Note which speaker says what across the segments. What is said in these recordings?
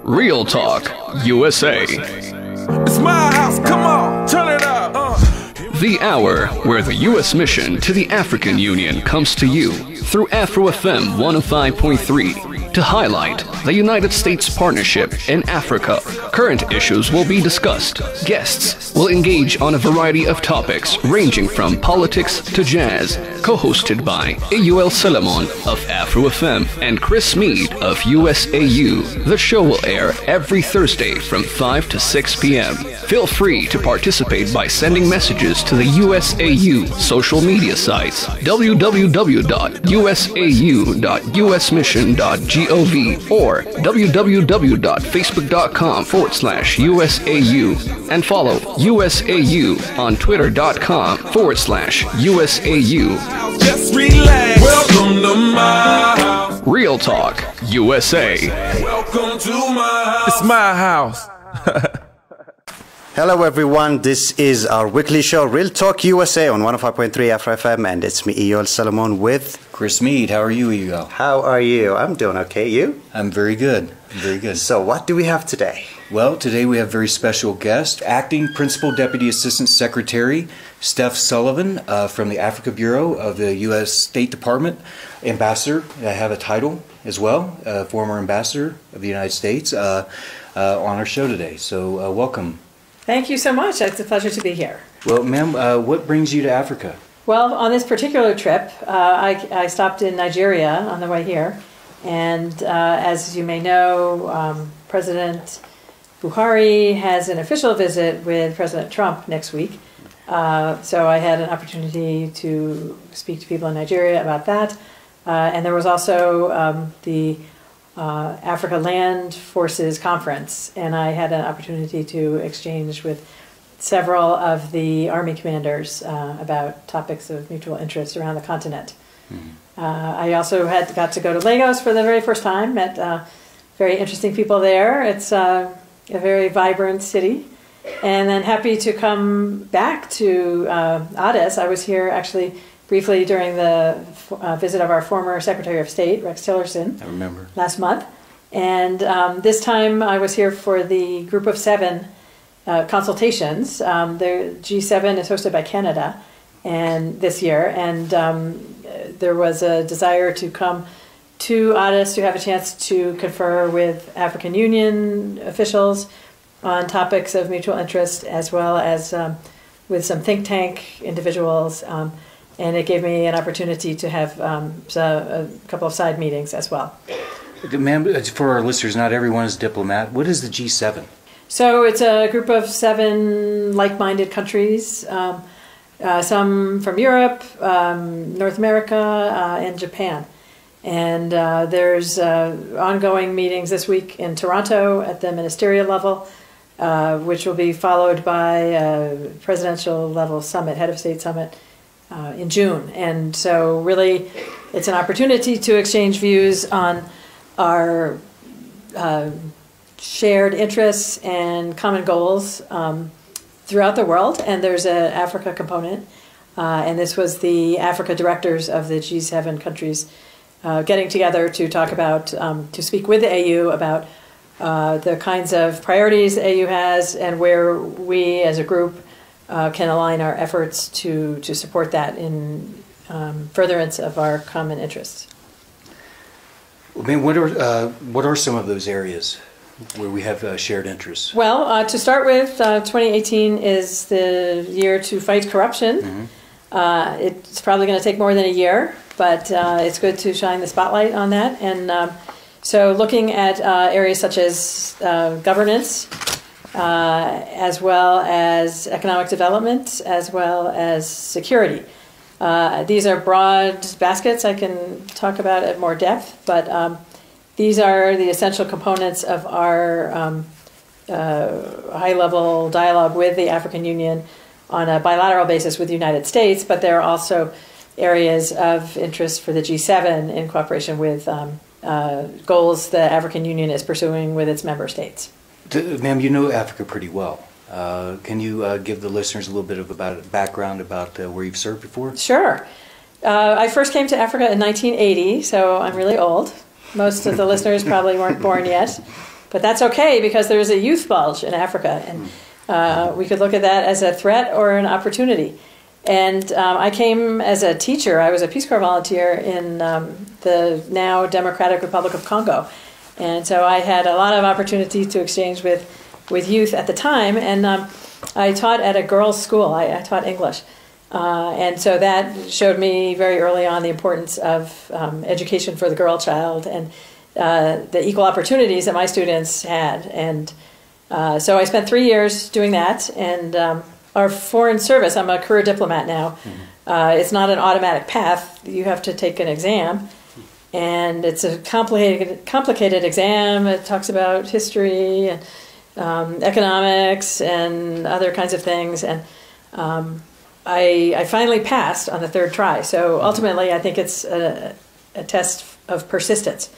Speaker 1: Real Talk, USA.
Speaker 2: It's my house, come on, turn it up.
Speaker 1: The hour where the U.S. mission to the African Union comes to you through Afro FM 105.3 to highlight the United States partnership in Africa. Current issues will be discussed. Guests will engage on a variety of topics ranging from politics to jazz. Co-hosted by Sullivan of Afro FM and Chris Meade of USAU. The show will air every Thursday from 5 to 6 p.m. Feel free to participate by sending messages to the USAU social media sites www.usau.usmission.gov or www.facebook.com/USAU and follow USAU on twitter.com/USAU.
Speaker 2: Just relax. Welcome to my house.
Speaker 1: Real Talk, USA.
Speaker 2: Welcome to my house. It's my house.
Speaker 3: Hello everyone, this is our weekly show, Real Talk USA on 105.3 Afro FM, and it's me, Sullivan, with
Speaker 4: Chris Meade. How are you, Hugo?
Speaker 3: How are you? I'm doing okay. You?
Speaker 4: I'm very good. Very good.
Speaker 3: So what do we have today?
Speaker 4: Well, today we have a very special guest, Acting Principal Deputy Assistant Secretary Steph Sullivan from the Africa Bureau of the U.S. State Department. Ambassador, I have a title as well, former Ambassador of the United States on our show today. So welcome.
Speaker 5: Thank you so much. It's a pleasure to be here.
Speaker 4: Well, ma'am, what brings you to Africa?
Speaker 5: Well, on this particular trip, I stopped in Nigeria on the way here. And as you may know, President Buhari has an official visit with President Trump next week. So I had an opportunity to speak to people in Nigeria about that. And there was also the Africa Land Forces Conference, and I had an opportunity to exchange with several of the Army commanders about topics of mutual interest around the continent. I also got to go to Lagos for the very first time, met very interesting people there. It's a very vibrant city. And then happy to come back to Addis. I was here actually briefly during the visit of our former Secretary of State, Rex Tillerson.
Speaker 4: I remember. Last
Speaker 5: month. And this time I was here for the Group of Seven consultations. The G7 is hosted by Canada and this year. And there was a desire to come to Addis to have a chance to confer with African Union officials on topics of mutual interest, as well as with some think tank individuals. And it gave me an opportunity to have a couple of side meetings as well.
Speaker 4: Ma'am, for our listeners, not everyone is a diplomat. What is the G7?
Speaker 5: So it's a group of 7 like-minded countries, some from Europe, North America, and Japan. And there's ongoing meetings this week in Toronto at the ministerial level, which will be followed by a presidential level summit, head of state summit, in June. And so really it's an opportunity to exchange views on our shared interests and common goals throughout the world. And there's an Africa component. And this was the Africa directors of the G7 countries getting together to talk about, to speak with the AU about the kinds of priorities the AU has and where we as a group can align our efforts to support that in furtherance of our common interests.
Speaker 4: I mean, what are some of those areas where we have shared interests?
Speaker 5: Well, to start with, 2018 is the year to fight corruption. It's probably going to take more than a year, but it's good to shine the spotlight on that. And so looking at areas such as governance, as well as economic development, as well as security. These are broad baskets I can talk about at more depth, but these are the essential components of our high-level dialogue with the African Union on a bilateral basis with the United States, but there are also areas of interest for the G7 in cooperation with goals the African Union is pursuing with its member states.
Speaker 4: Ma'am, you know Africa pretty well. Can you give the listeners a little bit of background about where you've served before?
Speaker 5: Sure. I first came to Africa in 1980, so I'm really old. Most of the listeners probably weren't born yet. But that's okay because there's a youth bulge in Africa, and we could look at that as a threat or an opportunity. And I came as a teacher. I was a Peace Corps volunteer in the now Democratic Republic of Congo. And so I had a lot of opportunity to exchange with youth at the time. And I taught at a girls' school. I taught English. And so that showed me very early on the importance of education for the girl child and the equal opportunities that my students had. And so I spent 3 years doing that. And our foreign service, I'm a career diplomat now. It's not an automatic path. You have to take an exam. And it's a complicated exam. It talks about history and economics and other kinds of things. And I finally passed on the third try. So ultimately, I think it's a test of persistence.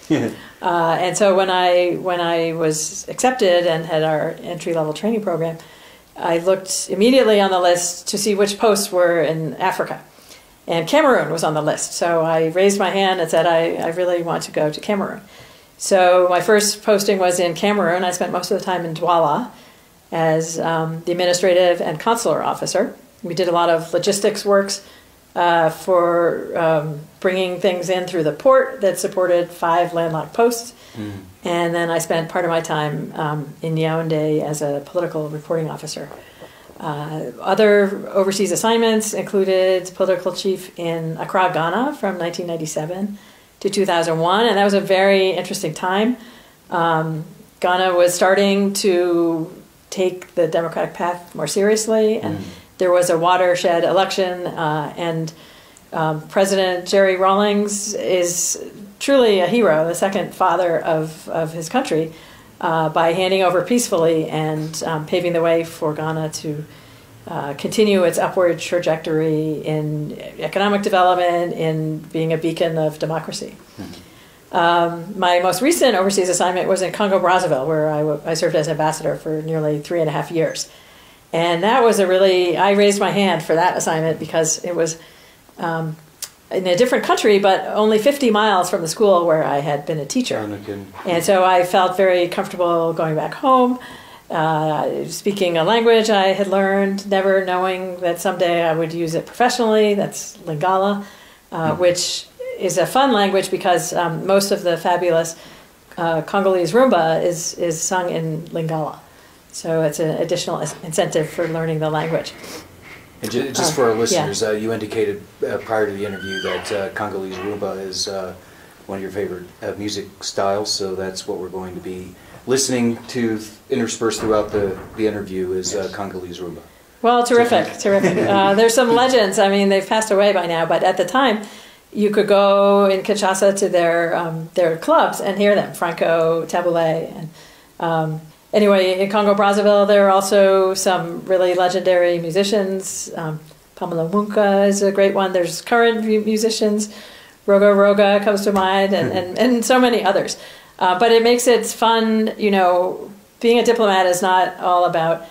Speaker 5: And so when I was accepted and had our entry-level training program, I looked immediately on the list to see which posts were in Africa. And Cameroon was on the list. So I raised my hand and said, I really want to go to Cameroon. So my first posting was in Cameroon. I spent most of the time in Douala as the administrative and consular officer. We did a lot of logistics works for bringing things in through the port that supported 5 landlocked posts. And then I spent part of my time in Yaoundé as a political reporting officer. Other overseas assignments included political chief in Accra, Ghana from 1997 to 2001, and that was a very interesting time. Ghana was starting to take the democratic path more seriously, and there was a watershed election, and President Jerry Rawlings is truly a hero, the second father of his country, by handing over peacefully and paving the way for Ghana to continue its upward trajectory in economic development, in being a beacon of democracy. My most recent overseas assignment was in Congo-Brazzaville, where I served as ambassador for nearly 3.5 years. And that was I raised my hand for that assignment because it was in a different country, but only 50 miles from the school where I had been a teacher. And so I felt very comfortable going back home, speaking a language I had learned, never knowing that someday I would use it professionally. That's Lingala, which is a fun language because most of the fabulous Congolese rumba is sung in Lingala. So it's an additional incentive for learning the language.
Speaker 4: And just for our listeners, you indicated prior to the interview that Congolese rumba is one of your favorite music styles, so that's what we're going to be listening to interspersed throughout the interview is Congolese rumba.
Speaker 5: Well, terrific. There's some legends. I mean, they've passed away by now, but at the time, you could go in Kinshasa to their clubs and hear them, Franco, Taboulet, and anyway, in Congo-Brazzaville, there are also some really legendary musicians. Pamela Munka is a great one. There's current musicians. Roga Roga comes to mind, and so many others. But it makes it fun. You know, being a diplomat is not all about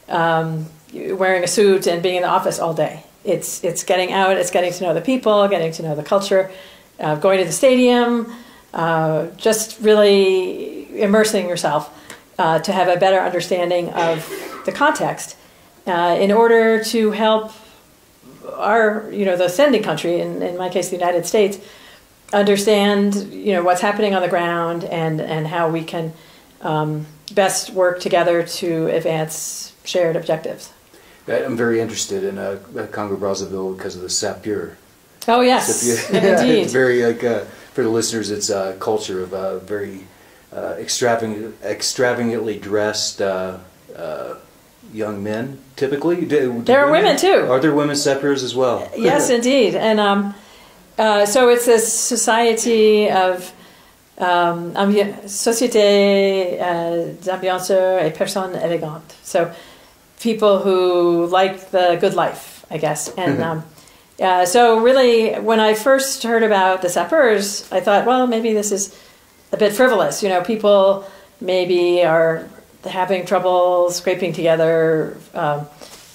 Speaker 5: wearing a suit and being in the office all day. It's getting out. It's getting to know the people, getting to know the culture, going to the stadium, just really immersing yourself. To have a better understanding of the context in order to help the sending country, in my case, the United States, understand, what's happening on the ground and how we can best work together to advance shared objectives.
Speaker 4: I'm very interested in Congo-Brazzaville because of the sapeur.
Speaker 5: Oh, yes, indeed.
Speaker 4: It's very, for the listeners, it's a culture of very... extravagantly dressed young men, typically.
Speaker 5: There are women too.
Speaker 4: Are there women sapeurs as well?
Speaker 5: Yes, indeed. And so it's this society of société d'ambianceurs et personnes élégantes. So people who like the good life, I guess. And so really, when I first heard about the sapeurs, I thought, well, maybe this is a bit frivolous. People maybe are having trouble scraping together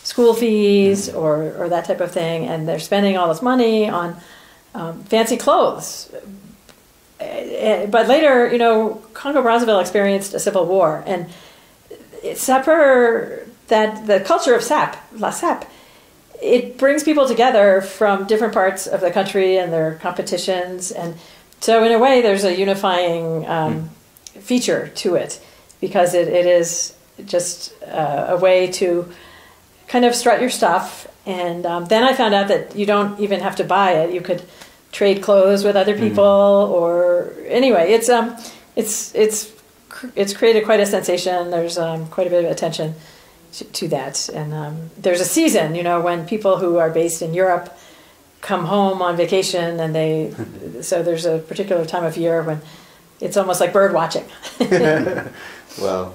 Speaker 5: school fees or that type of thing, and they're spending all this money on fancy clothes. but later, Congo Brazzaville experienced a civil war, and the culture of La SAP, it brings people together from different parts of the country and their competitions, and so in a way, there's a unifying feature to it, because it is just a way to kind of strut your stuff. And then I found out that you don't even have to buy it. You could trade clothes with other people, or anyway, it's created quite a sensation. There's quite a bit of attention to that, and there's a season, when people who are based in Europe come home on vacation, and so there's a particular time of year when it's almost like bird watching.
Speaker 4: Well,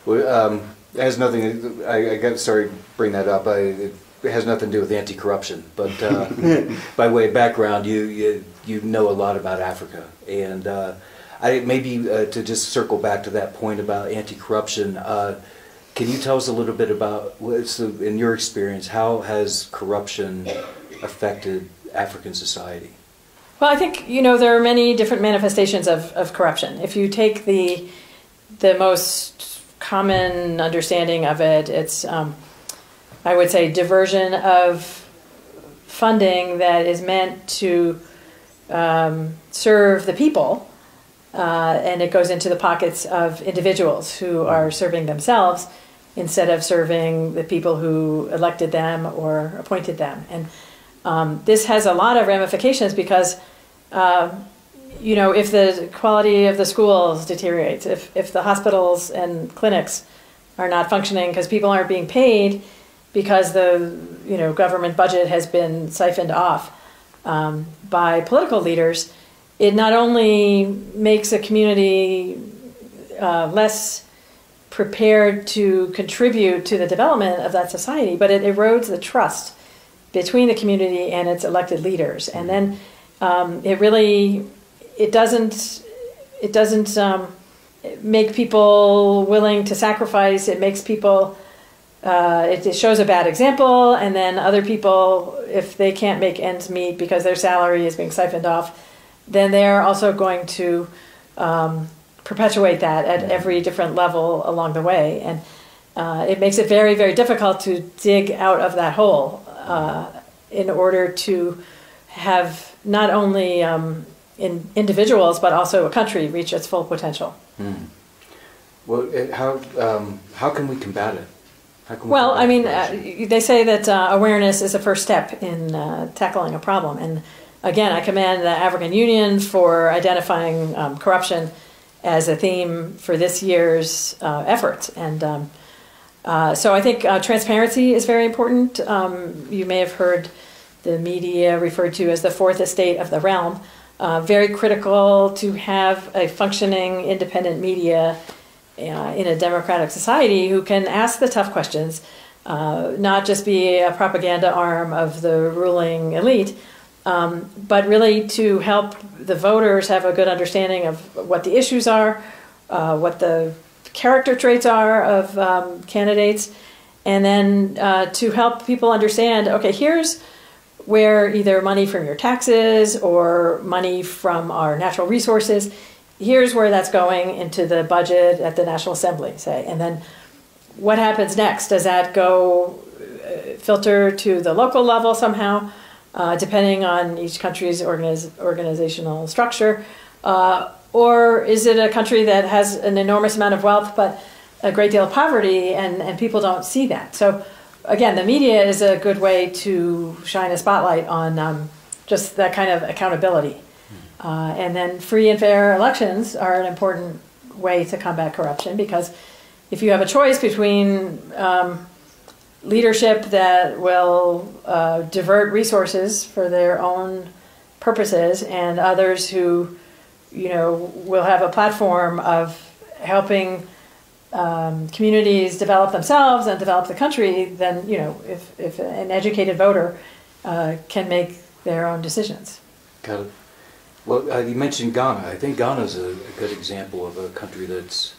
Speaker 4: it has nothing. I got sorry to bring that up. It has nothing to do with anti-corruption, but by way of background, you know a lot about Africa, and to just circle back to that point about anti-corruption. Can you tell us a little bit about, in your experience, how has corruption affected African society?
Speaker 5: Well, I think, there are many different manifestations of corruption. If you take the most common understanding of it, it's, I would say, diversion of funding that is meant to serve the people, and it goes into the pockets of individuals who are serving themselves instead of serving the people who elected them or appointed them. And this has a lot of ramifications because, if the quality of the schools deteriorates, if the hospitals and clinics are not functioning because people aren't being paid because the government budget has been siphoned off by political leaders, it not only makes a community less prepared to contribute to the development of that society, but it erodes the trust between the community and its elected leaders. And then it doesn't make people willing to sacrifice. It makes people, it shows a bad example, and then other people, if they can't make ends meet because their salary is being siphoned off, then they're also going to perpetuate that at every different level along the way. And it makes it very, very difficult to dig out of that hole in order to have not only individuals, but also a country reach its full potential.
Speaker 4: Mm. Well, how can we combat it?
Speaker 5: They say that awareness is the first step in tackling a problem. And again, I commend the African Union for identifying corruption as a theme for this year's efforts. And so I think transparency is very important. You may have heard the media referred to as the fourth estate of the realm. Very critical to have a functioning independent media in a democratic society who can ask the tough questions, not just be a propaganda arm of the ruling elite, but really to help the voters have a good understanding of what the issues are, what the character traits are of candidates, and then to help people understand, okay, here's where either money from your taxes or money from our natural resources, here's where that's going into the budget at the National Assembly, say, and then what happens next? Does that go filter to the local level somehow? Depending on each country's organizational structure, or is it a country that has an enormous amount of wealth but a great deal of poverty, and people don't see that? So again, the media is a good way to shine a spotlight on just that kind of accountability. And then free and fair elections are an important way to combat corruption, because if you have a choice between leadership that will divert resources for their own purposes and others who, will have a platform of helping communities develop themselves and develop the country, then, if an educated voter can make their own decisions.
Speaker 4: Got it. Well, you mentioned Ghana. I think Ghana is a good example of a country that's,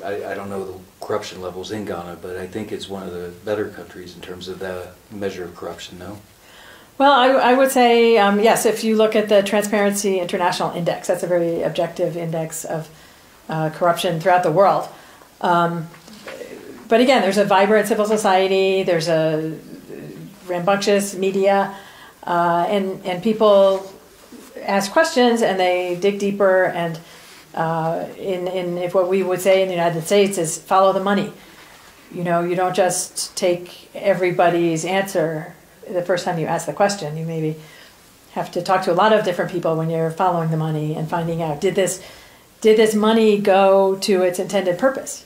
Speaker 4: I don't know the corruption levels in Ghana, but I think it's one of the better countries in terms of the measure of corruption, no?
Speaker 5: Well, I would say, yes, if you look at the Transparency International Index, that's a very objective index of corruption throughout the world. But again, there's a vibrant civil society, there's a rambunctious media, and people ask questions and they dig deeper, and if what we would say in the United States is follow the money. You know, you don't just take everybody's answer the first time you ask the question. You maybe have to talk to a lot of different people when you're following the money and finding out, did this money go to its intended purpose?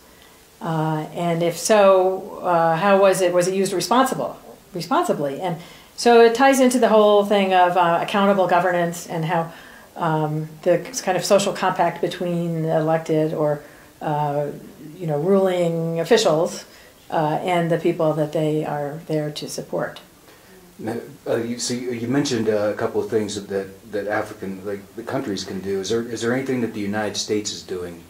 Speaker 5: And if so, how was it? Was it used responsibly? And so it ties into the whole thing of accountable governance and how the kind of social compact between elected or ruling officials and the people that they are there to support.
Speaker 4: Now, you mentioned a couple of things that African, like the countries, can do. Is there anything that the United States is doing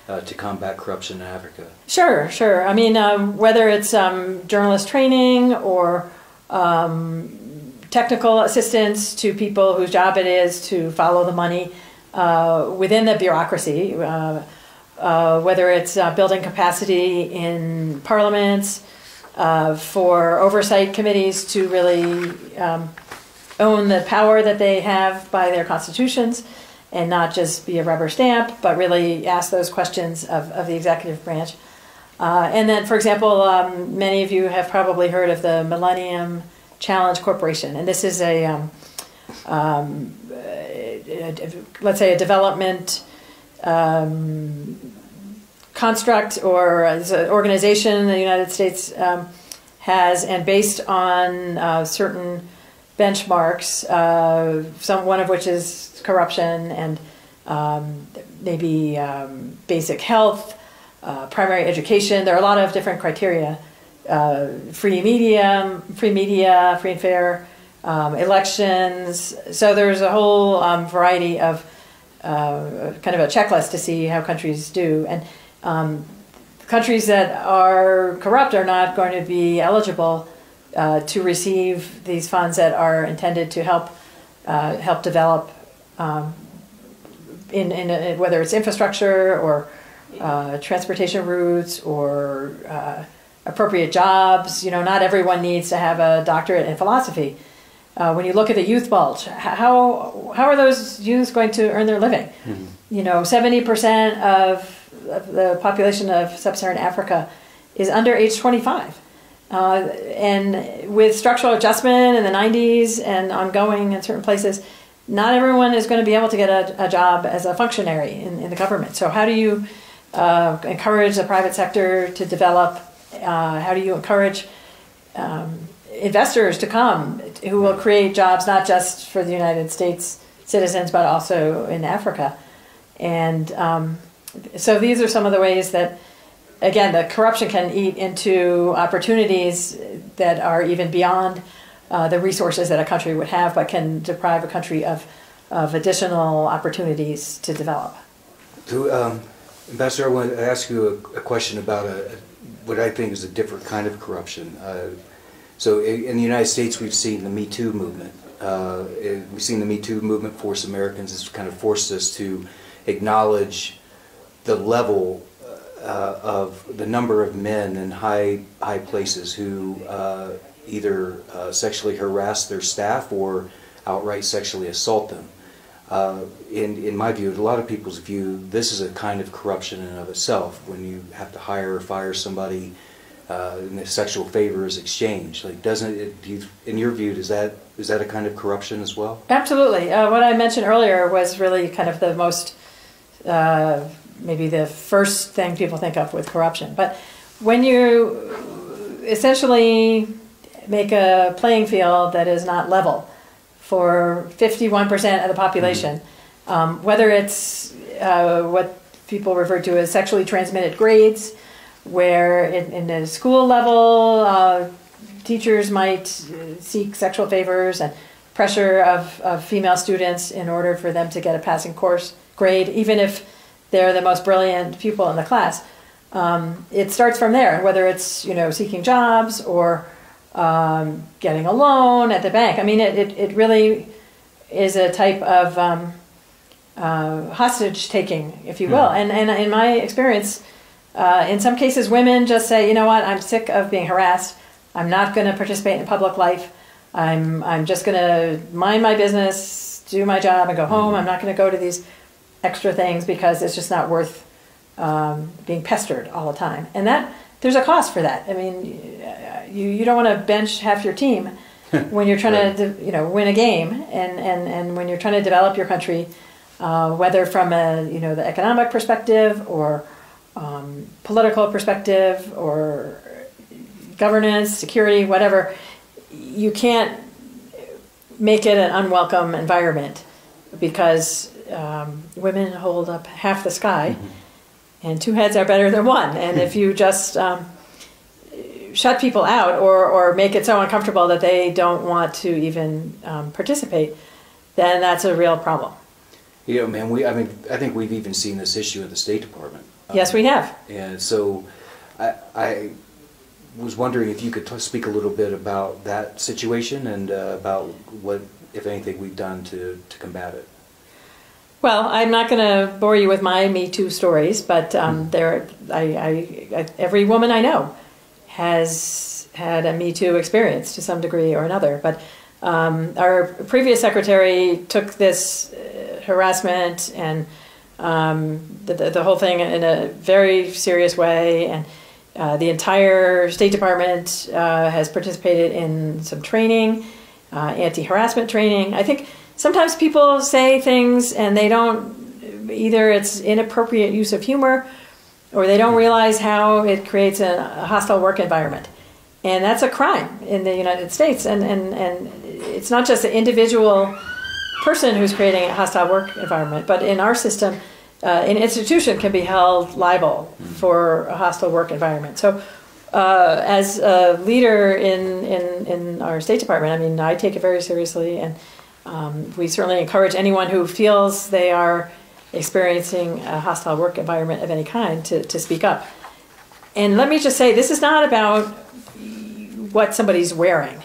Speaker 4: to combat corruption in Africa?
Speaker 5: Sure. I mean, whether it's journalist training or technical assistance to people whose job it is to follow the money within the bureaucracy, whether it's building capacity in parliaments, for oversight committees to really own the power that they have by their constitutions and not just be a rubber stamp, but really ask those questions of the executive branch. And then, for example, many of you have probably heard of the Millennium Challenge Corporation, and this is let's say a development construct, or as an organization the United States has, and based on certain benchmarks, one of which is corruption and maybe basic health, primary education. There are a lot of different criteria. Free media, free and fair, elections. So there's a whole variety of kind of a checklist to see how countries do. And countries that are corrupt are not going to be eligible to receive these funds that are intended to help develop in whether it's infrastructure or transportation routes or appropriate jobs. You know, not everyone needs to have a doctorate in philosophy. When you look at the youth bulge, how are those youth going to earn their living? Mm-hmm. You know, 70% of the population of sub-Saharan Africa is under age 25. And with structural adjustment in the 90s and ongoing in certain places, not everyone is going to be able to get a job as a functionary in the government. So how do you encourage the private sector to develop? How do you encourage investors to come who will create jobs not just for the United States citizens, but also in Africa? And so these are some of the ways that, again, the corruption can eat into opportunities that are even beyond the resources that a country would have, but can deprive a country of additional opportunities to develop.
Speaker 4: So, Ambassador, I want to ask you a question about what I think is a different kind of corruption. So in the United States, we've seen the Me Too movement. We've seen the Me Too movement force Americans. It's kind of forced us to acknowledge the level of the number of men in high places who either sexually harass their staff or outright sexually assault them. In my view, a lot of people's view, this is a kind of corruption in and of itself, when you have to hire or fire somebody and the sexual favor is exchanged. Like, doesn't it, in your view, is that a kind of corruption as well? Absolutely.
Speaker 5: What I mentioned earlier was really kind of the most maybe the first thing people think of with corruption. But when you essentially make a playing field that is not level for 51% of the population, whether it's what people refer to as sexually transmitted grades, where in the school level, teachers might seek sexual favors and pressure of female students in order for them to get a passing course grade, even if they're the most brilliant pupil in the class. It starts from there, whether it's seeking jobs or getting a loan at the bank. I mean, it really is a type of hostage taking, if you will. And in my experience, in some cases, women just say, you know what, I'm sick of being harassed. I'm not going to participate in public life. I'm just going to mind my business, do my job, and go home. I'm not going to go to these extra things because it's just not worth being pestered all the time. And that there's a cost for that. I mean, you don't want to bench half your team when you're trying to win a game, and when you're trying to develop your country, whether from the economic perspective or political perspective or governance, security, whatever. You can't make it an unwelcome environment because women hold up half the sky, and two heads are better than one. And if you just shut people out or make it so uncomfortable that they don't want to even participate, then that's a real problem.
Speaker 4: I think we've even seen this issue at the State Department.
Speaker 5: Yes, we have.
Speaker 4: And so I was wondering if you could speak a little bit about that situation and about what, if anything, we've done to combat it.
Speaker 5: Well, I'm not going to bore you with my Me Too stories, but every woman I know has had a Me Too experience to some degree or another. But our previous secretary took this harassment and the whole thing in a very serious way, and the entire State Department has participated in some training, anti-harassment training. I think sometimes people say things and they don't, either it's inappropriate use of humor or they don't realize how it creates a hostile work environment. And that's a crime in the United States. And it's not just the individual person who's creating a hostile work environment, but in our system, an institution can be held liable for a hostile work environment. So as a leader in our State Department, I mean, I take it very seriously, and we certainly encourage anyone who feels they are experiencing a hostile work environment of any kind to speak up. And let me just say, this is not about what somebody's wearing.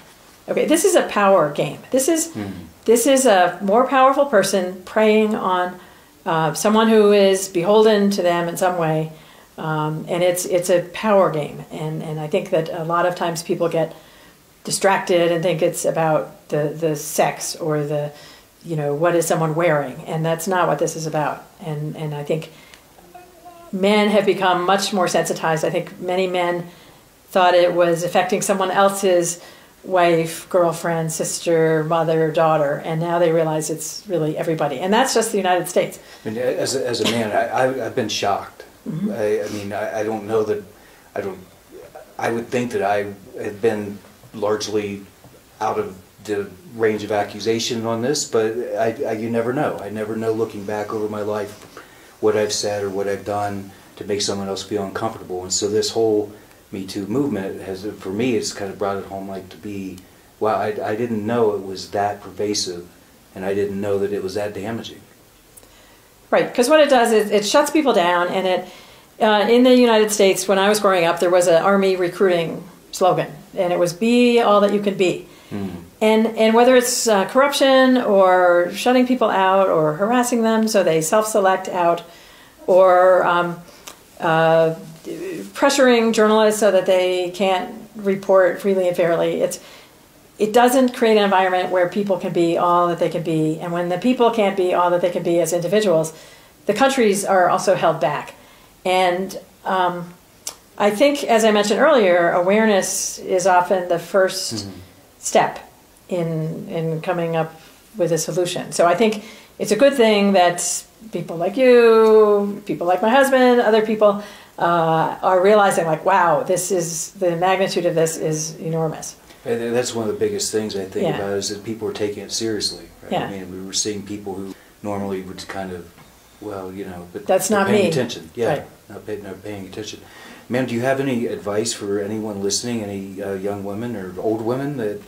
Speaker 5: Okay, this is a power game. This is a more powerful person preying on someone who is beholden to them in some way, and it's a power game. And I think that a lot of times people get distracted and think it's about the sex or the what is someone wearing, and that's not what this is about. And I think men have become much more sensitized. I think many men thought it was affecting someone else's wife, girlfriend, sister, mother, daughter, and now they realize it's really everybody. And that's just the United States.
Speaker 4: I mean, as a man, I've been shocked. Mm-hmm. I don't know that, I would think that I had been largely out of the range of accusation on this, but you never know. I never know, looking back over my life, what I've said or what I've done to make someone else feel uncomfortable. And so this whole Me Too movement has, for me, it's kind of brought it home, like, to be, wow, I didn't know it was that pervasive, and I didn't know that it was that damaging.
Speaker 5: Right, because what it does is it shuts people down, and it in the United States, when I was growing up, there was an Army recruiting slogan, and it was "Be all that you can be." And whether it's corruption or shutting people out or harassing them so they self-select out, or pressuring journalists so that they can't report freely and fairly, it doesn't create an environment where people can be all that they can be. And when the people can't be all that they can be as individuals, the countries are also held back. And I think, as I mentioned earlier, awareness is often the first step in coming up with a solution. So I think it's a good thing that people like you, people like my husband, other people are realizing, like, wow, the magnitude of this is enormous.
Speaker 4: And that's one of the biggest things I think about, is that people are taking it seriously. Right?
Speaker 5: Yeah.
Speaker 4: I mean, we were seeing people who normally would kind of, well, but
Speaker 5: that's not
Speaker 4: paying
Speaker 5: me.
Speaker 4: Attention. Yeah,
Speaker 5: right.
Speaker 4: not paying attention. Ma'am, do you have any advice for anyone listening, any young women or old women that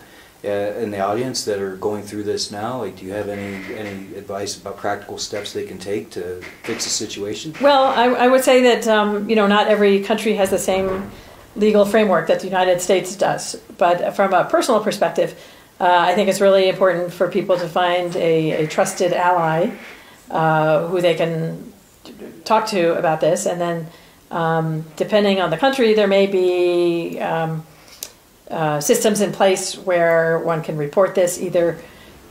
Speaker 4: in the audience that are going through this now? Like, do you have any advice about practical steps they can take to fix the situation?
Speaker 5: Well, I would say that not every country has the same legal framework that the United States does. But from a personal perspective, I think it's really important for people to find a trusted ally who they can talk to about this. And then depending on the country, there may be systems in place where one can report this either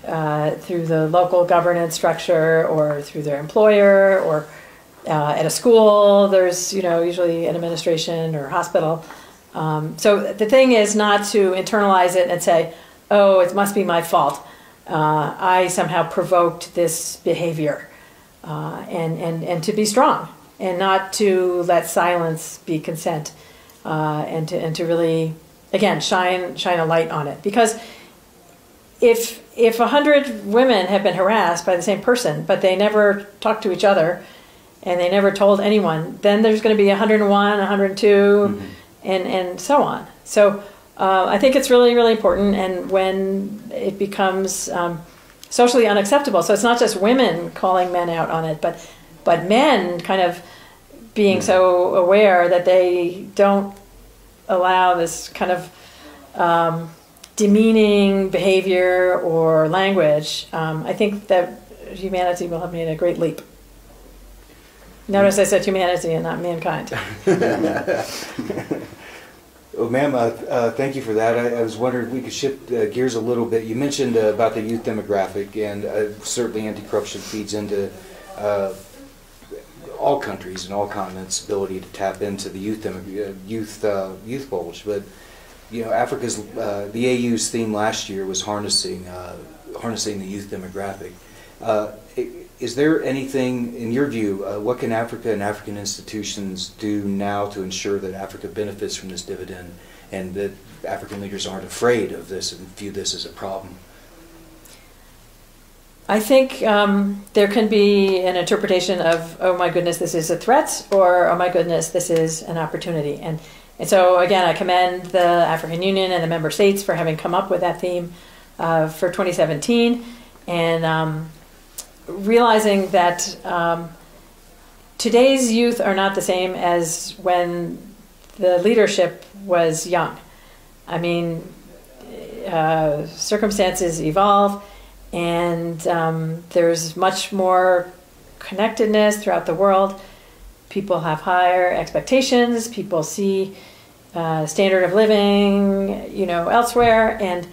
Speaker 5: through the local governance structure or through their employer or at a school. There's, usually an administration or hospital. So the thing is not to internalize it and say, oh, it must be my fault. I somehow provoked this behavior. And to be strong and not to let silence be consent, and to really, again, shine a light on it. Because if 100 women have been harassed by the same person, but they never talked to each other and they never told anyone, then there's going to be 101, 102, and so on. So I think it's really, really important. And when it becomes socially unacceptable, so it's not just women calling men out on it, but men kind of being so aware that they don't allow this kind of demeaning behavior or language, I think that humanity will have made a great leap. Notice I said humanity and not mankind.
Speaker 4: Well, ma'am, thank you for that. I was wondering if we could shift gears a little bit. You mentioned about the youth demographic, and certainly anti-corruption feeds into all countries and all continents' ability to tap into the youth bulge. But Africa's the AU's theme last year was harnessing the youth demographic. Is there anything, in your view, what can Africa and African institutions do now to ensure that Africa benefits from this dividend and that African leaders aren't afraid of this and view this as a problem?
Speaker 5: I think there can be an interpretation of, oh my goodness, this is a threat, or oh my goodness, this is an opportunity. And so, again, I commend the African Union and the member states for having come up with that theme for 2017. And realizing that today's youth are not the same as when the leadership was young. I mean, circumstances evolve, and there's much more connectedness throughout the world. People have higher expectations. People see standard of living, elsewhere. And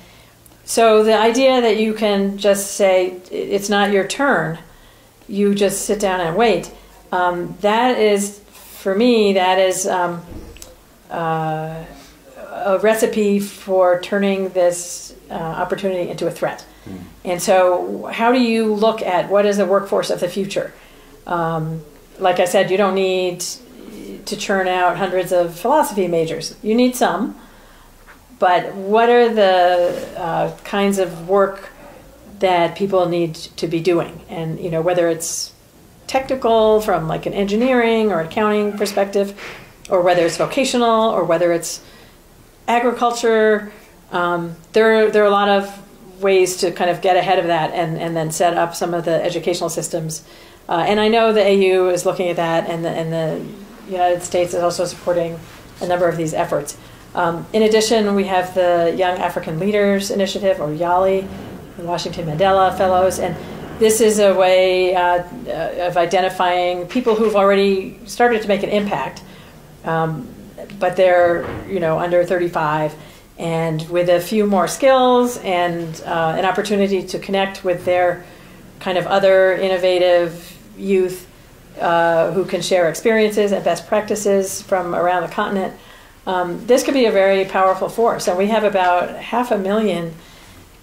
Speaker 5: so the idea that you can just say, it's not your turn, you just sit down and wait, that is, for me, that is a recipe for turning this opportunity into a threat. And so how do you look at what is the workforce of the future? Like I said, you don't need to churn out hundreds of philosophy majors. You need some. But what are the kinds of work that people need to be doing? And, whether it's technical from like an engineering or accounting perspective, or whether it's vocational, or whether it's agriculture, there are a lot of ways to kind of get ahead of that and then set up some of the educational systems. And I know the AU is looking at that, and the United States is also supporting a number of these efforts. In addition, we have the Young African Leaders Initiative, or YALI, the Washington Mandela Fellows, and this is a way of identifying people who've already started to make an impact, but they're under 35, and with a few more skills and an opportunity to connect with their kind of other innovative youth who can share experiences and best practices from around the continent. This could be a very powerful force. And we have about 500,000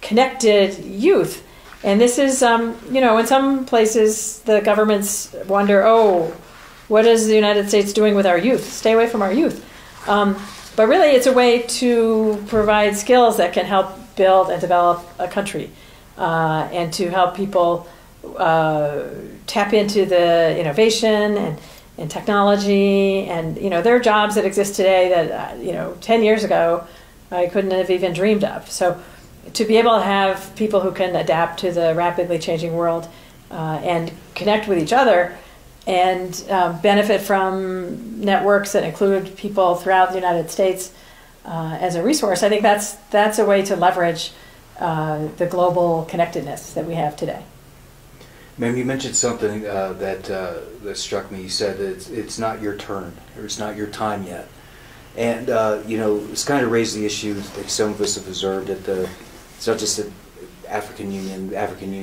Speaker 5: connected youth. And this is, in some places the governments wonder, oh, what is the United States doing with our youth? Stay away from our youth. But really it's a way to provide skills that can help build and develop a country, and to help people tap into the innovation and technology, and there are jobs that exist today that 10 years ago I couldn't have even dreamed of. So to be able to have people who can adapt to the rapidly changing world and connect with each other, and benefit from networks that include people throughout the United States as a resource, I think that's a way to leverage the global connectedness that we have today.
Speaker 4: Ma'am, you mentioned something that struck me. You said that it's not your turn, or it's not your time yet. And, it's kind of raised the issue that some of us have observed that it's not just the African Union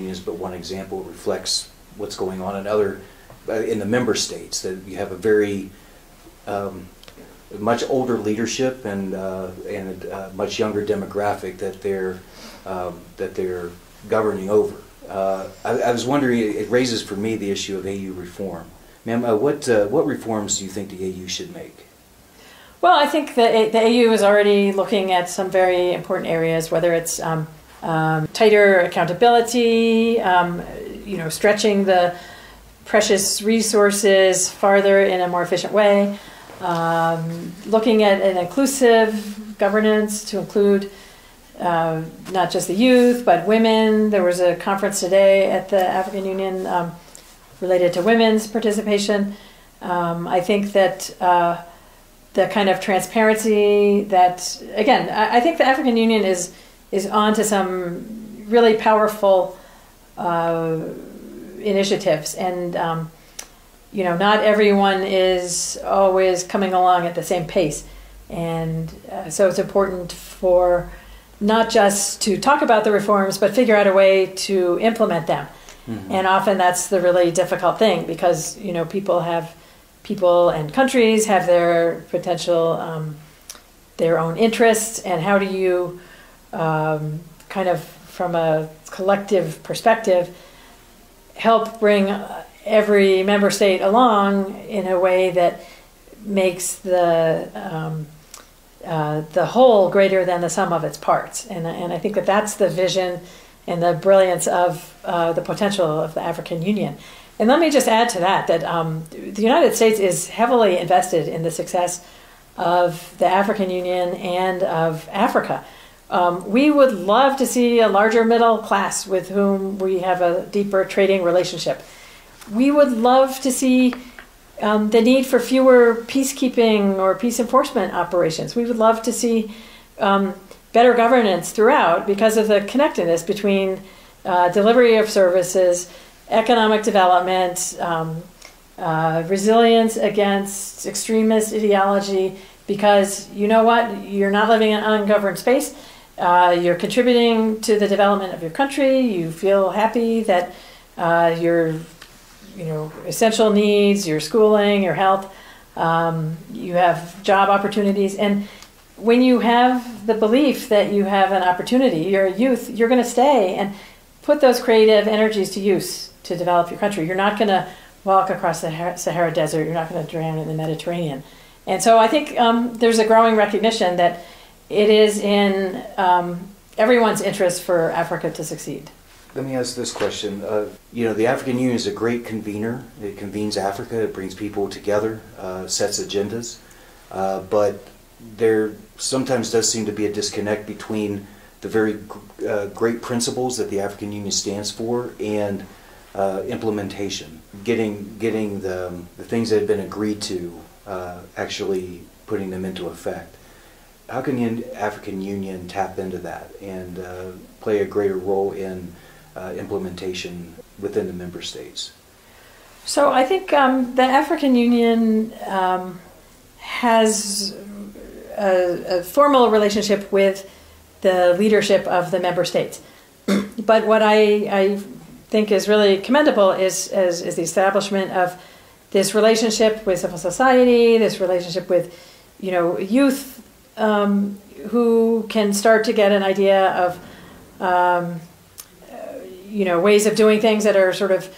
Speaker 4: is but one example. It reflects what's going on in the member states, that you have a very much older leadership and a much younger demographic that they're governing over. I was wondering, it raises for me the issue of AU reform. Ma'am, what reforms do you think the AU should make?
Speaker 5: Well, I think the AU is already looking at some very important areas, whether it's tighter accountability, stretching the precious resources farther in a more efficient way, looking at an inclusive governance to include not just the youth, but women. There was a conference today at the African Union related to women's participation. I think that the kind of transparency that, again, I think the African Union is on to some really powerful initiatives, and not everyone is always coming along at the same pace, and so it's important for not just to talk about the reforms, but figure out a way to implement them. Mm-hmm. And often that's the really difficult thing, because people and countries have their potential, their own interests, and how do you kind of, from a collective perspective, help bring every member state along in a way that makes the whole greater than the sum of its parts. And I think that's the vision and the brilliance of the potential of the African Union. And let me just add to that the United States is heavily invested in the success of the African Union and of Africa. We would love to see a larger middle class with whom we have a deeper trading relationship. We would love to see the need for fewer peacekeeping or peace enforcement operations. We would love to see better governance throughout because of the connectedness between delivery of services, economic development, resilience against extremist ideology, because you know what? You're not living in an ungoverned space. You're contributing to the development of your country. You feel happy that your essential needs, your schooling, your health, you have job opportunities. And when you have the belief that you have an opportunity, you're a youth, you're going to stay and put those creative energies to use to develop your country. You're not going to walk across the Sahara Desert. You're not going to drown in the Mediterranean. And so I think there's a growing recognition that it is in everyone's interest for Africa to succeed.
Speaker 4: Let me ask this question. The African Union is a great convener. It convenes Africa. It brings people together, sets agendas. But there sometimes does seem to be a disconnect between the very great principles that the African Union stands for and implementation, getting the things that have been agreed to, actually putting them into effect. How can the African Union tap into that and play a greater role in implementation within the member states?
Speaker 5: So I think the African Union has a formal relationship with the leadership of the member states. But what I think is really commendable is the establishment of this relationship with civil society, this relationship with youth who can start to get an idea of ways of doing things that are sort of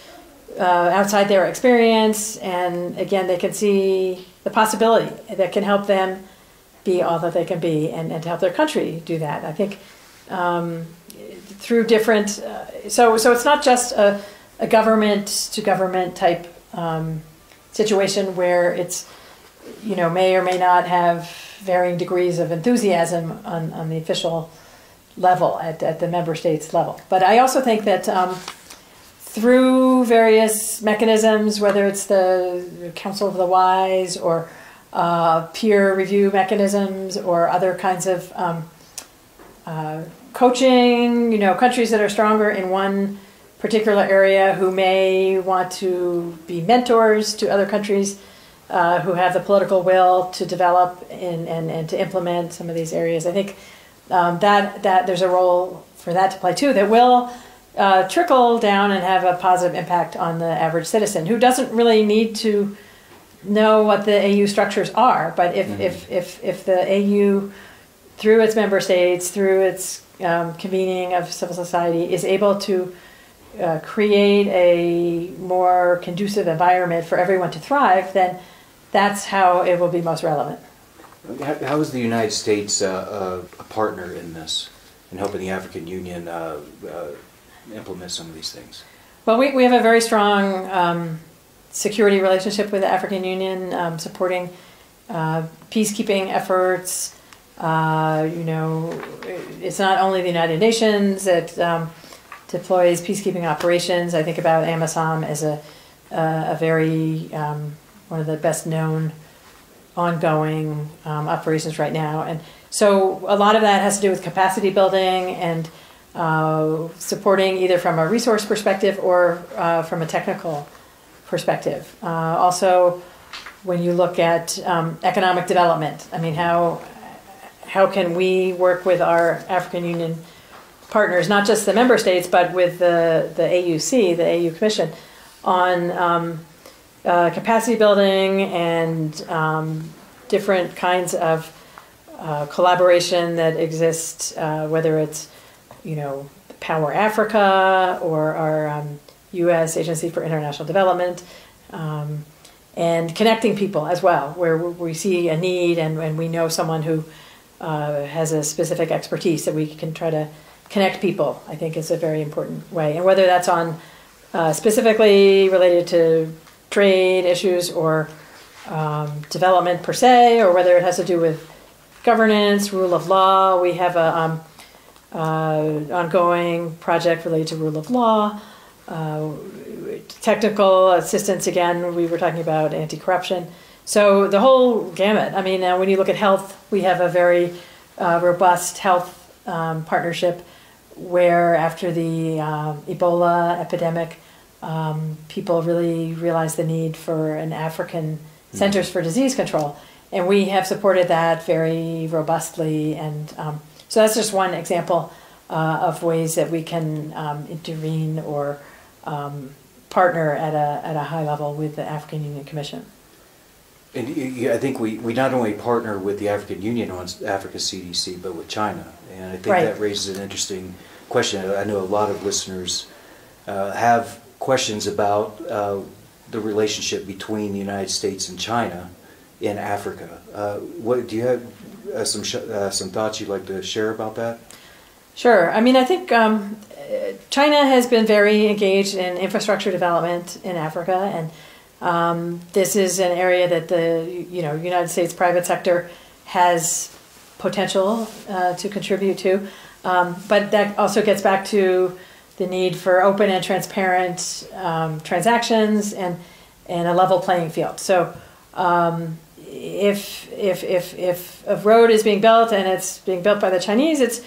Speaker 5: outside their experience, and again they can see the possibility that can help them be all that they can be, and to help their country do that. I think through different so it's not just a government to government type situation where it's may or may not have varying degrees of enthusiasm on the official level at the member states level. But I also think that through various mechanisms, whether it's the Council of the Wise or peer review mechanisms or other kinds of coaching, countries that are stronger in one particular area who may want to be mentors to other countries who have the political will to develop and to implement some of these areas. I think that there's a role for that to play too that will trickle down and have a positive impact on the average citizen who doesn't really need to know what the AU structures are. But if the AU, through its member states, through its convening of civil society, is able to create a more conducive environment for everyone to thrive, then that's how it will be most relevant.
Speaker 4: How is the United States a partner in this, in helping the African Union implement some of these things?
Speaker 5: Well, we have a very strong security relationship with the African Union, supporting peacekeeping efforts. It's not only the United Nations that deploys peacekeeping operations. I think about AMISOM as a very one of the best known ongoing operations right now, and so a lot of that has to do with capacity building and supporting either from a resource perspective or from a technical perspective. Also, when you look at economic development, I mean, how can we work with our African Union partners, not just the member states, but with the AUC, the AU Commission, on capacity building and different kinds of collaboration that exist, whether it's Power Africa or our U.S. Agency for International Development, and connecting people as well, where we see a need and we know someone who has a specific expertise that we can try to connect people, I think is a very important way. And whether that's on specifically related to trade issues or development per se, or whether it has to do with governance, rule of law. We have a ongoing project related to rule of law, technical assistance. Again, we were talking about anti-corruption. So the whole gamut. I mean, when you look at health, we have a very robust health partnership where after the Ebola epidemic, people really realized the need for an African Centers for Disease Control. And we have supported that very robustly. And so that's just one example of ways that we can intervene or partner at a high level with the African Union Commission.
Speaker 4: And I think we not only partner with the African Union on Africa CDC, but with China. And I think that raises an interesting question. I know a lot of listeners have questions about the relationship between the United States and China in Africa. What do you have some thoughts you'd like to share about that?
Speaker 5: Sure. I mean, I think China has been very engaged in infrastructure development in Africa, and this is an area that the United States private sector has potential to contribute to. But that also gets back to the need for open and transparent transactions and a level playing field. So if a road is being built and it's being built by the Chinese, it's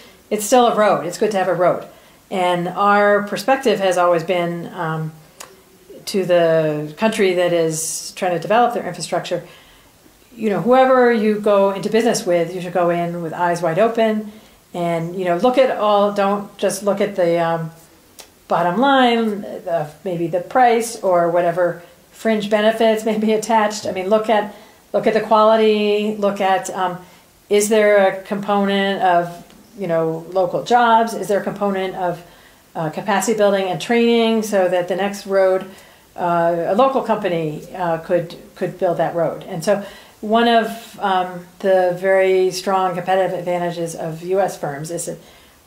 Speaker 5: still a road. It's good to have a road. And our perspective has always been to the country that is trying to develop their infrastructure. Whoever you go into business with, you should go in with eyes wide open and, look at all, don't just look at the bottom line, maybe the price or whatever fringe benefits may be attached. I mean, look at the quality, look at, is there a component of, local jobs? Is there a component of capacity building and training so that the next road, a local company could build that road? And so one of the very strong competitive advantages of U.S. firms is that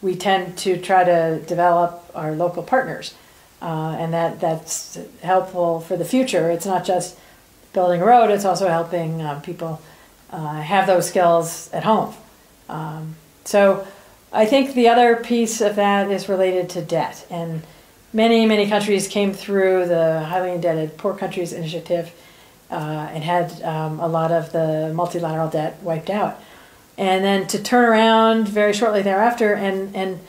Speaker 5: we tend to try to develop our local partners, and that's helpful for the future. It's not just building a road, it's also helping people have those skills at home. So I think the other piece of that is related to debt. And many countries came through the highly indebted poor countries initiative and had a lot of the multilateral debt wiped out. And then to turn around very shortly thereafter and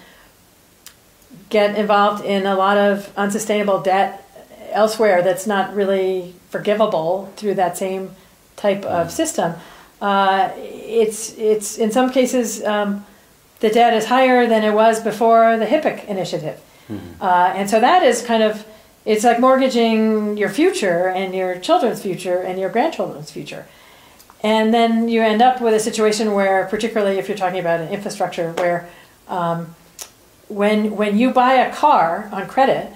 Speaker 5: get involved in a lot of unsustainable debt elsewhere that's not really forgivable through that same type of system. It's in some cases the debt is higher than it was before the HIPC initiative. And so that is kind of, it's like mortgaging your future and your children's future and your grandchildren's future. And then you end up with a situation where, particularly if you're talking about an infrastructure, where when you buy a car on credit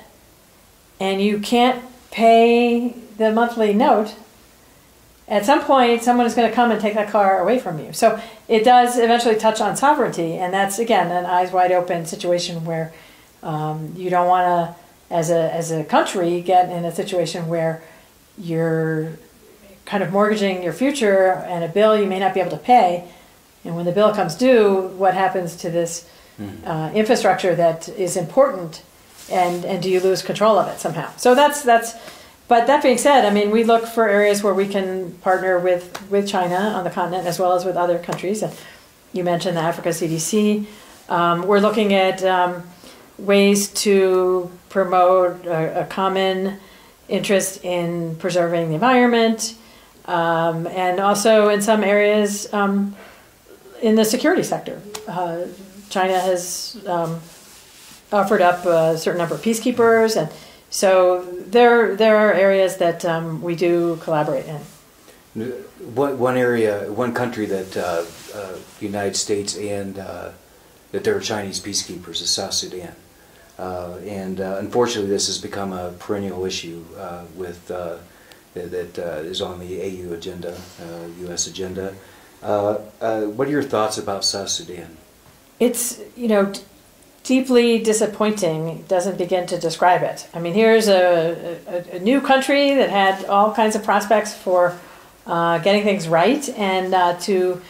Speaker 5: and you can't pay the monthly note, at some point someone is going to come and take that car away from you. So it does eventually touch on sovereignty, and that's, again, an eyes wide open situation where you don't want to, as a country, get in a situation where you're kind of mortgaging your future and a bill you may not be able to pay. And when the bill comes due, what happens to this infrastructure that is important, and do you lose control of it somehow? So that's. But that being said, I mean, we look for areas where we can partner with China on the continent as well as with other countries. And you mentioned the Africa CDC. We're looking at ways to promote a common interest in preserving the environment, and also in some areas in the security sector. China has offered up a certain number of peacekeepers, and so there are areas that we do collaborate in.
Speaker 4: One country that the United States and that there are Chinese peacekeepers is South Sudan. And unfortunately, this has become a perennial issue that is on the AU agenda, U.S. agenda. What are your thoughts about South Sudan?
Speaker 5: It's, deeply disappointing. It doesn't begin to describe it. I mean, here's a new country that had all kinds of prospects for getting things right, and to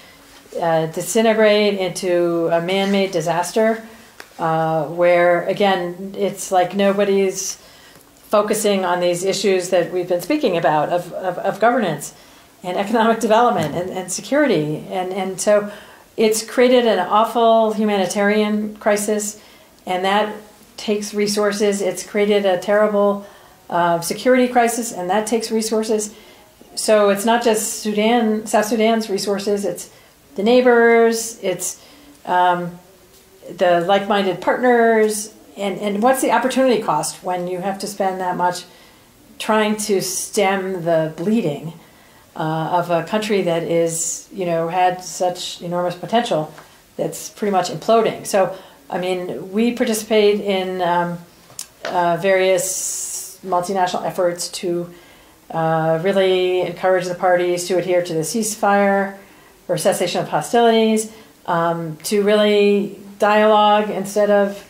Speaker 5: disintegrate into a man-made disaster where, again, it's like nobody's focusing on these issues that we've been speaking about of governance and economic development and security. And so it's created an awful humanitarian crisis, and that takes resources. It's created a terrible security crisis, and that takes resources. So it's not just South Sudan's resources, it's the neighbors, it's the like-minded partners, and what's the opportunity cost when you have to spend that much trying to stem the bleeding of a country that is, had such enormous potential that's pretty much imploding. So, I mean, we participate in various multinational efforts to really encourage the parties to adhere to the ceasefire or cessation of hostilities, to really dialogue instead of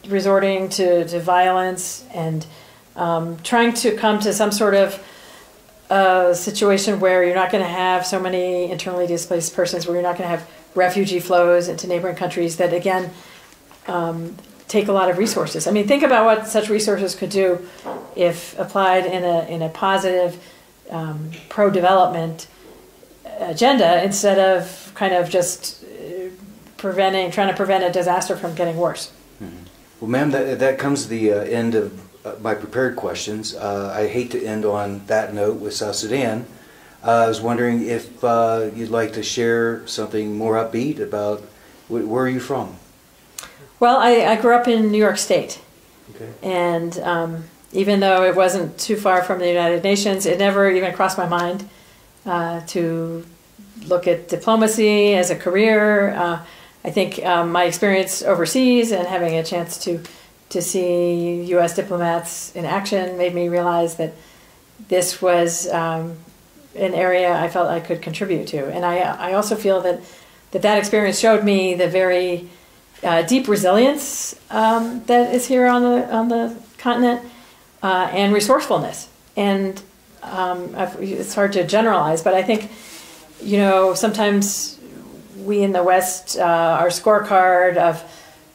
Speaker 5: resorting to violence, and trying to come to some sort of situation where you're not going to have so many internally displaced persons, where you're not going to have refugee flows into neighboring countries that, again, take a lot of resources. I mean, think about what such resources could do if applied in a positive pro-development agenda, instead of kind of just trying to prevent a disaster from getting worse.
Speaker 4: Mm-hmm. Well, ma'am, that comes to the end of my prepared questions. I hate to end on that note with South Sudan. I was wondering if you'd like to share something more upbeat about where are you from?
Speaker 5: Well, I grew up in New York State.
Speaker 4: Okay.
Speaker 5: And even though it wasn't too far from the United Nations, it never even crossed my mind to look at diplomacy as a career. I think my experience overseas and having a chance to see U.S. diplomats in action made me realize that this was an area I felt I could contribute to. And I also feel that experience showed me the very deep resilience that is here on the continent, and resourcefulness. And it's hard to generalize, but I think, sometimes we in the West, our scorecard of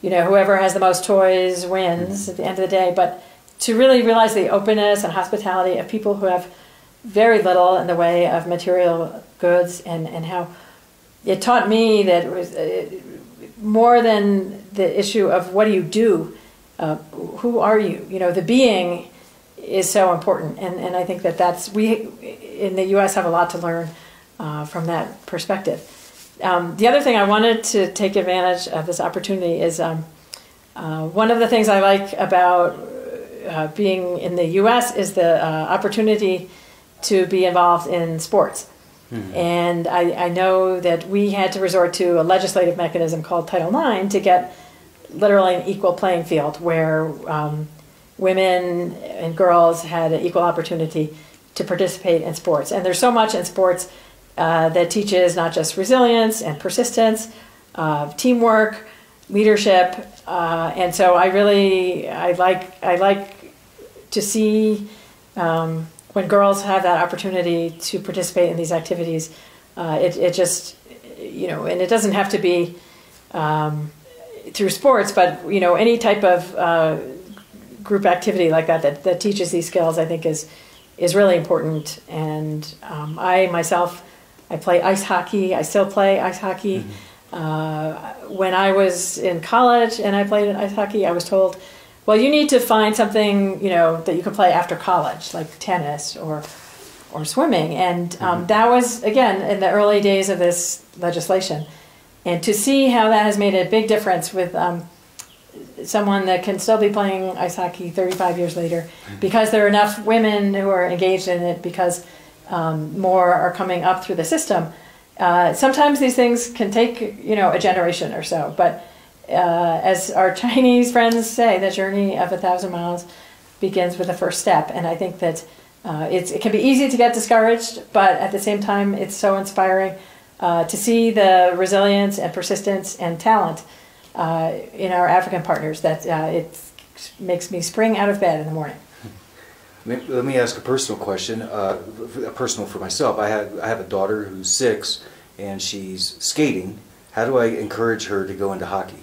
Speaker 5: whoever has the most toys wins at the end of the day, but to really realize the openness and hospitality of people who have very little in the way of material goods, and how it taught me that it was more than the issue of what do you do, who are you? The being is so important, and I think we in the U.S. have a lot to learn from that perspective. The other thing I wanted to take advantage of this opportunity is one of the things I like about being in the U.S. is the opportunity to be involved in sports. Mm-hmm. And I know that we had to resort to a legislative mechanism called Title IX to get literally an equal playing field where women and girls had an equal opportunity to participate in sports. And there's so much in sports that teaches not just resilience and persistence, teamwork, leadership, and so I like to see when girls have that opportunity to participate in these activities. It just, and it doesn't have to be through sports, but any type of group activity like that teaches these skills, I think is really important. And I myself, I play ice hockey. I still play ice hockey. Mm-hmm. When I was in college and I played ice hockey, I was told, well, you need to find something, that you can play after college, like tennis or swimming. And that was, again, in the early days of this legislation. And to see how that has made a big difference with someone that can still be playing ice hockey 35 years later, because there are enough women who are engaged in it, because more are coming up through the system. Sometimes these things can take, a generation or so. But as our Chinese friends say, the journey of 1,000 miles begins with the first step. And I think that it can be easy to get discouraged, but at the same time, it's so inspiring to see the resilience and persistence and talent in our African partners that it makes me spring out of bed in the morning.
Speaker 4: Let me ask a personal question, personal for myself. I have a daughter who's 6, and she's skating. How do I encourage her to go into hockey?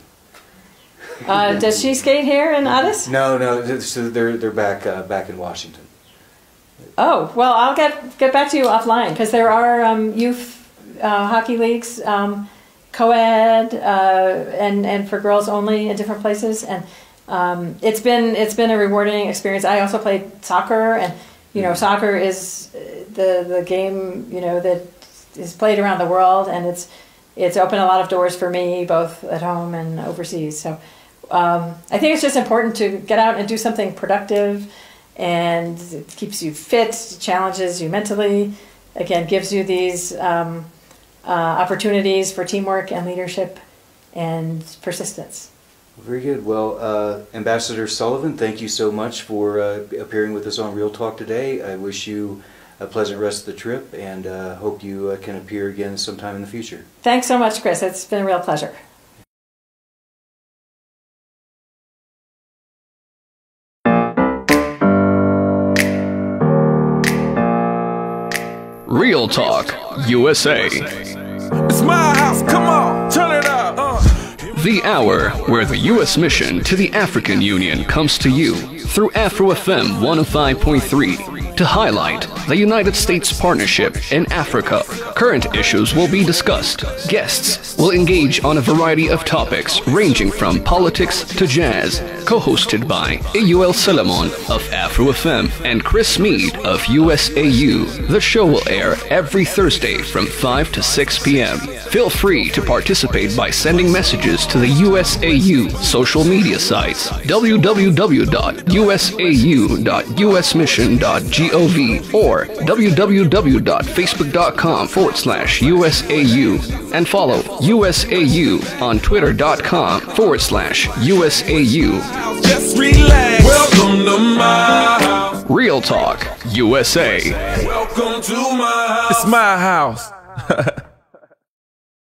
Speaker 5: Does she skate here in Addis?
Speaker 4: No. So they're back in Washington.
Speaker 5: Oh, well, I'll get back to you offline, because there are youth hockey leagues, co-ed, and for girls only in different places, and it's been a rewarding experience. I also played soccer, and soccer is the game that is played around the world, and it's opened a lot of doors for me, both at home and overseas. So I think it's just important to get out and do something productive, and it keeps you fit, challenges you mentally, again, gives you these opportunities for teamwork and leadership and persistence.
Speaker 4: Very good. Well, Ambassador Sullivan, thank you so much for appearing with us on Real Talk today. I wish you a pleasant rest of the trip, and hope you can appear again sometime in the future.
Speaker 5: Thanks so much, Chris. It's been a real pleasure.
Speaker 1: Real Talk USA.
Speaker 2: It's my house, come on, turn it up.
Speaker 1: The hour where the U.S. mission to the African Union comes to you through Afro FM 105.3 to highlight the United States partnership in Africa. Current issues will be discussed. Guests will engage on a variety of topics ranging from politics to jazz. Co-hosted by AUL Sullivan of Afro FM and Chris Mead of USAU. The show will air every Thursday from 5 to 6 p.m. Feel free to participate by sending messages to the USAU social media sites, www.usau.usmission.gov or www.facebook.com/USAU, and follow USAU on twitter.com/USAU.
Speaker 2: Just relax. Welcome to my house.
Speaker 1: Real Talk USA.
Speaker 2: Welcome to my house. It's my house.